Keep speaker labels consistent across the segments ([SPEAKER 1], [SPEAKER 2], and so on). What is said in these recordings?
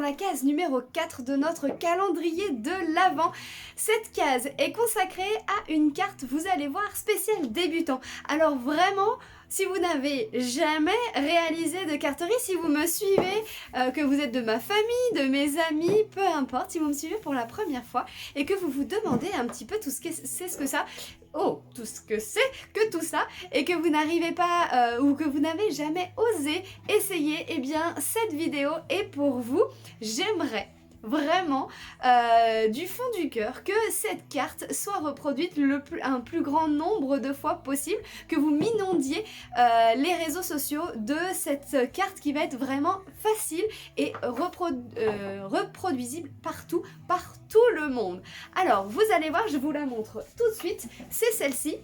[SPEAKER 1] la case numéro 4 de notre calendrier de l'Avent. Cette case est consacrée à une carte, vous allez voir, spéciale débutant. Alors vraiment, si vous n'avez jamais réalisé de carterie, si vous me suivez, que vous êtes de ma famille, de mes amis, peu importe, si vous me suivez pour la première fois et que vous vous demandez un petit peu tout ce que c'est, tout ce que c'est que tout ça, et que vous n'arrivez pas ou que vous n'avez jamais osé essayer, eh bien cette vidéo est pour vous. J'aimerais vraiment du fond du cœur que cette carte soit reproduite un plus grand nombre de fois possible, que vous m'inondiez les réseaux sociaux de cette carte qui va être vraiment facile et reproduisible partout, par tout le monde. Alors vous allez voir, je vous la montre tout de suite, c'est celle-ci.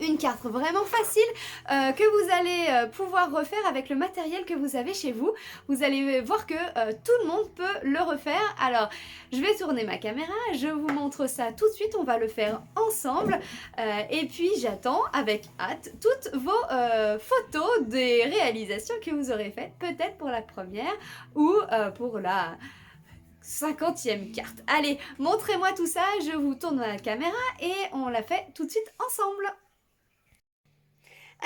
[SPEAKER 1] Une carte vraiment facile que vous allez pouvoir refaire avec le matériel que vous avez chez vous. Vous allez voir que tout le monde peut le refaire. Alors, je vais tourner ma caméra, je vous montre ça tout de suite, on va le faire ensemble. Et puis, j'attends avec hâte toutes vos photos des réalisations que vous aurez faites, peut-être pour la première ou pour la 50e carte. Allez, montrez-moi tout ça, je vous tourne ma caméra et on la fait tout de suite ensemble.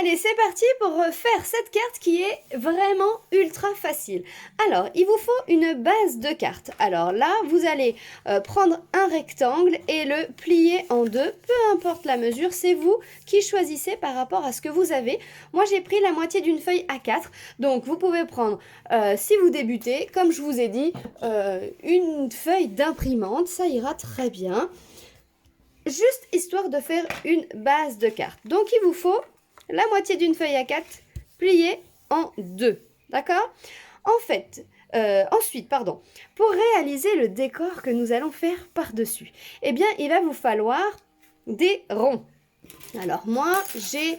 [SPEAKER 1] Allez, c'est parti pour faire cette carte qui est vraiment ultra facile. Alors, il vous faut une base de carte. Alors là, vous allez prendre un rectangle et le plier en deux. Peu importe la mesure, c'est vous qui choisissez par rapport à ce que vous avez. Moi, j'ai pris la moitié d'une feuille A4. Donc, vous pouvez prendre, si vous débutez, comme je vous ai dit, une feuille d'imprimante. Ça ira très bien. Juste histoire de faire une base de carte. Donc, il vous faut la moitié d'une feuille A4 pliée en deux, d'accord? Ensuite, pour réaliser le décor que nous allons faire par-dessus, eh bien, il va vous falloir des ronds. Alors, moi, j'ai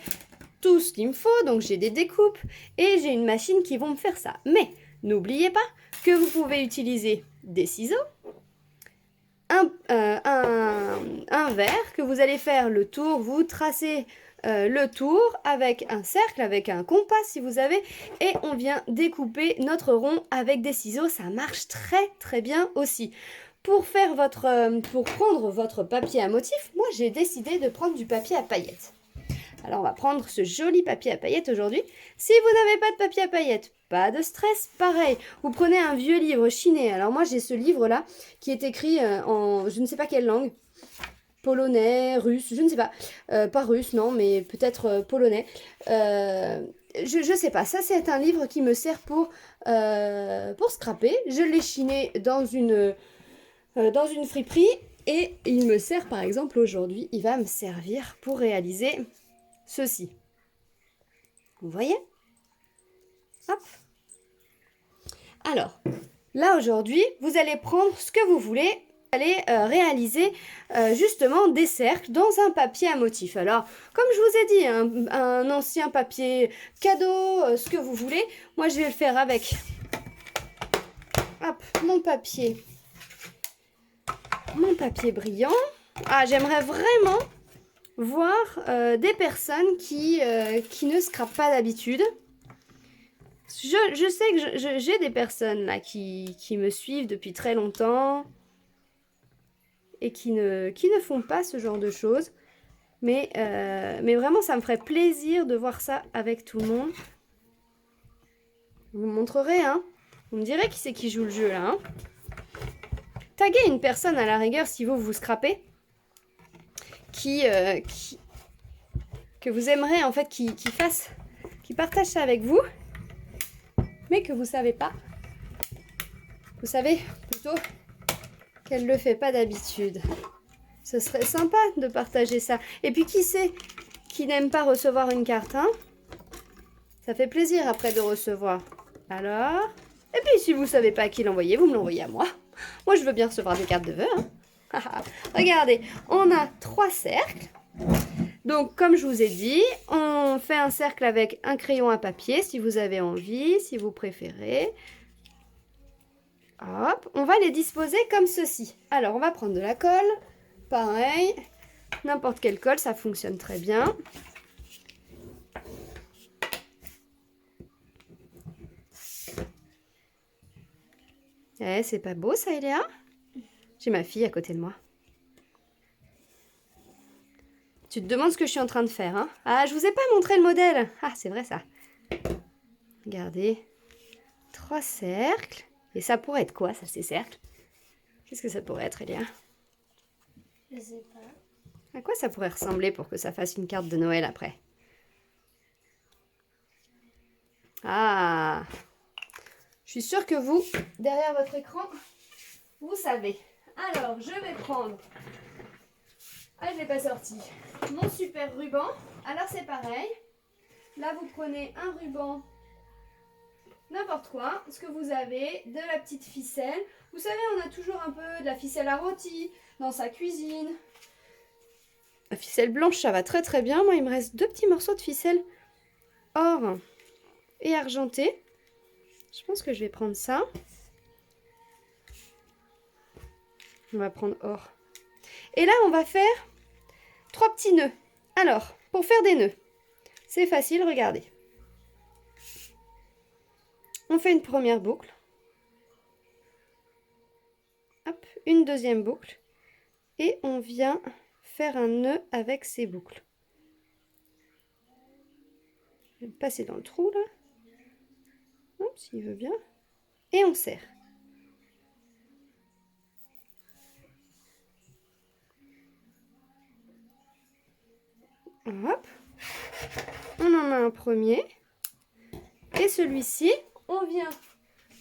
[SPEAKER 1] tout ce qu'il me faut, donc j'ai des découpes et j'ai une machine qui vont me faire ça. Mais, n'oubliez pas que vous pouvez utiliser des ciseaux, un verre que vous allez faire le tour, vous tracez le tour avec un cercle, avec un compas si vous avez, et on vient découper notre rond avec des ciseaux. Ça marche très très bien aussi. Pour prendre votre papier à motif, moi j'ai décidé de prendre du papier à paillettes. Alors on va prendre ce joli papier à paillettes aujourd'hui. Si vous n'avez pas de papier à paillettes, pas de stress, pareil. Vous prenez un vieux livre chiné. Alors moi j'ai ce livre là qui est écrit en je ne sais pas quelle langue. Polonais, russe, je ne sais pas. Pas russe, non, mais peut-être polonais. Je sais pas. Ça, c'est un livre qui me sert pour scraper. Je l'ai chiné dans une friperie. Et il me sert, par exemple, aujourd'hui, il va me servir pour réaliser ceci. Vous voyez? Hop. Alors, là, aujourd'hui, vous allez prendre ce que vous voulez. Vous allez réaliser justement des cercles dans un papier à motif. Alors, comme je vous ai dit, un ancien papier cadeau, ce que vous voulez. Moi, je vais le faire avec mon papier brillant. Ah, j'aimerais vraiment voir des personnes qui ne scrapent pas d'habitude. Je sais que j'ai des personnes là qui me suivent depuis très longtemps et qui ne font pas ce genre de choses. Mais vraiment, ça me ferait plaisir de voir ça avec tout le monde. Je vous montrerai, hein. Vous me direz qui c'est qui joue le jeu, là, hein. Taguez une personne à la rigueur si vous scrapez. Que vous aimeriez, en fait, qui partage ça avec vous. Mais que vous savez pas. Vous savez, plutôt, qu'elle ne le fait pas d'habitude. Ce serait sympa de partager ça. Et puis qui sait qui n'aime pas recevoir une carte, hein? Ça fait plaisir après de recevoir. Alors? Et puis si vous savez pas à qui l'envoyer, vous me l'envoyez à moi. Moi je veux bien recevoir des cartes de vœux, hein. Regardez, on a 3 cercles. Donc comme je vous ai dit, on fait un cercle avec un crayon à papier si vous avez envie, si vous préférez. Hop, on va les disposer comme ceci. Alors, on va prendre de la colle. Pareil, n'importe quelle colle, ça fonctionne très bien. Eh, c'est pas beau ça, Eléa? J'ai ma fille à côté de moi. Tu te demandes ce que je suis en train de faire, hein? Ah, je vous ai pas montré le modèle. Ah, c'est vrai ça. Regardez. 3 cercles. Et ça pourrait être quoi, ça, ces cercles? Qu'est-ce que ça pourrait être, Eléa?
[SPEAKER 2] Je sais pas.
[SPEAKER 1] À quoi ça pourrait ressembler pour que ça fasse une carte de Noël après? Ah! Je suis sûre que vous, derrière votre écran, vous savez. Alors, je vais prendre... Ah, je ne l'ai pas sorti. Mon super ruban. Alors, c'est pareil. Là, vous prenez un ruban, n'importe quoi, ce que vous avez, de la petite ficelle. Vous savez, on a toujours un peu de la ficelle à rôti dans sa cuisine. La ficelle blanche, ça va très très bien. Moi, il me reste 2 petits morceaux de ficelle or et argenté. Je pense que je vais prendre ça. On va prendre or. Et là, on va faire 3 petits nœuds. Alors, pour faire des nœuds, c'est facile, regardez. On fait une première boucle. Hop, une deuxième boucle. Et on vient faire un nœud avec ces boucles. Je vais passer dans le trou, là. Hop, s'il veut bien. Et on serre. Hop. On en a un premier. Et celui-ci, on vient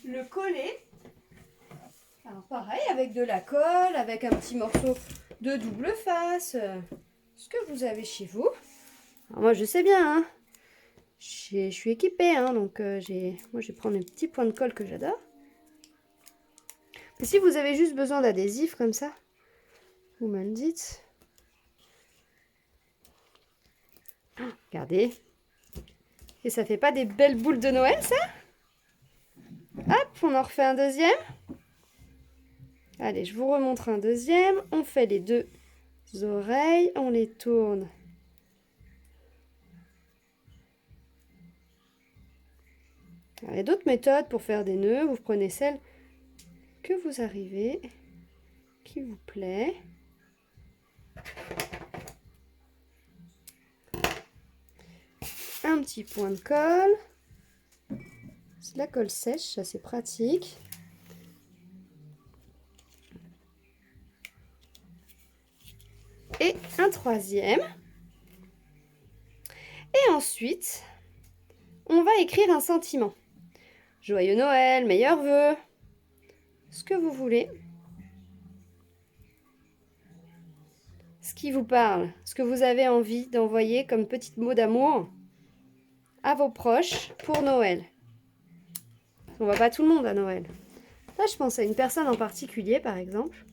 [SPEAKER 1] le coller. Alors pareil, avec de la colle, avec un petit morceau de double face. Ce que vous avez chez vous. Alors moi, je sais bien, hein. Je suis équipée, hein, donc moi, je vais prendre mes petits points de colle que j'adore. Mais si vous avez juste besoin d'adhésif comme ça, vous me le dites. Regardez. Et ça fait pas des belles boules de Noël, ça? Hop, on en refait un deuxième. Allez, je vous remontre un deuxième. On fait les 2 oreilles, on les tourne. Alors, il y a d'autres méthodes pour faire des nœuds. Vous prenez celle que vous arrivez, qui vous plaît. Un petit point de colle. C'est de la colle sèche, ça c'est pratique. Et un troisième. Et ensuite, on va écrire un sentiment. Joyeux Noël, meilleurs vœux. Ce que vous voulez. Ce qui vous parle. Ce que vous avez envie d'envoyer comme petit mot d'amour à vos proches pour Noël. On voit pas tout le monde à Noël. Là, je pense à une personne en particulier, par exemple,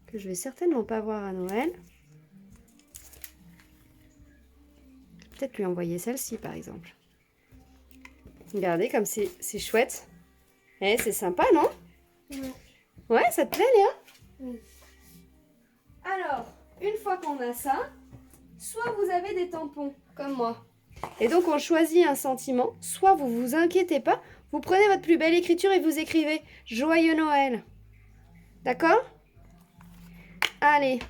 [SPEAKER 1] que je vais certainement pas voir à Noël. Peut-être lui envoyer celle-ci, par exemple. Regardez comme c'est chouette. Eh, c'est sympa, non?
[SPEAKER 2] Ouais.
[SPEAKER 1] Ouais, ça te plaît, Léa?
[SPEAKER 2] Oui.
[SPEAKER 1] Alors, une fois qu'on a ça, soit vous avez des tampons, comme moi. Et donc, on choisit un sentiment. Soit vous vous inquiétez pas, vous prenez votre plus belle écriture et vous écrivez « Joyeux Noël ». D'accord? Allez.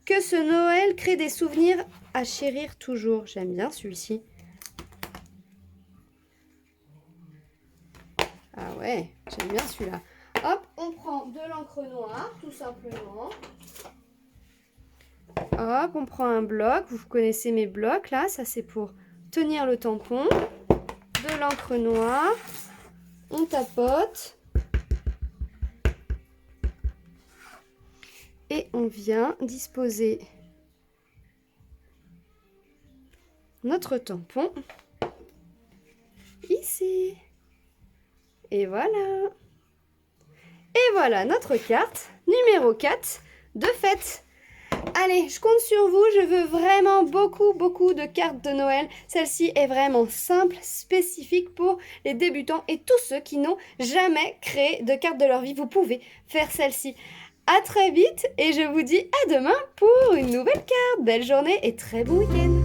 [SPEAKER 1] Que ce Noël crée des souvenirs à chérir toujours. J'aime bien celui-ci. Ah ouais, j'aime bien celui-là. Hop, on prend de l'encre noire, tout simplement. Hop, on prend un bloc. Vous connaissez mes blocs, là. Ça, c'est pour tenir le tampon. De l'encre noire. On tapote. Et on vient disposer notre tampon ici. Et voilà. Et voilà notre carte numéro 4 de fête. Allez, je compte sur vous. Je veux vraiment beaucoup de cartes de Noël. Celle-ci est vraiment simple, spécifique pour les débutants et tous ceux qui n'ont jamais créé de carte de leur vie. Vous pouvez faire celle-ci. À très vite et je vous dis à demain pour une nouvelle carte. Belle journée et très bon week-end.